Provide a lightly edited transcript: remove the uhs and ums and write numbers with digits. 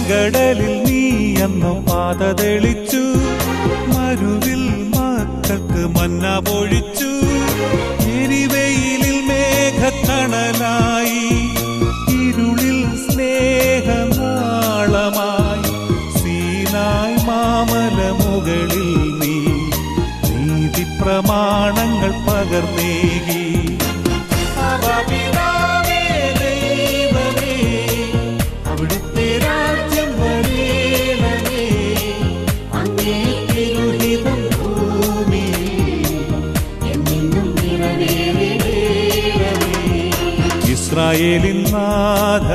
ചെങ്കടലിൽ നീ അന്നു പാത തെളിച്ചു, മരുവിൽ മക്കൾക്ക് മന്ന പൊഴിച്ചു. എരിവെയിലിൽ മേഘക്കണലായി, ഇരുളിൽ സ്നേഹനാളമായി. സീനായ് മാമല മുകളിൽ നീ നീതി പ്രമാണങ്ങൾ പകർന്നേകി. അവിടുത്തെ രാജ്യം വരേണമേ, അങ്ങേ തിരുഹിതം ഭൂമിയിൽ എന്നെന്നും നിറവേറണമേ. ഇസ്രായേലിൻ നാഥ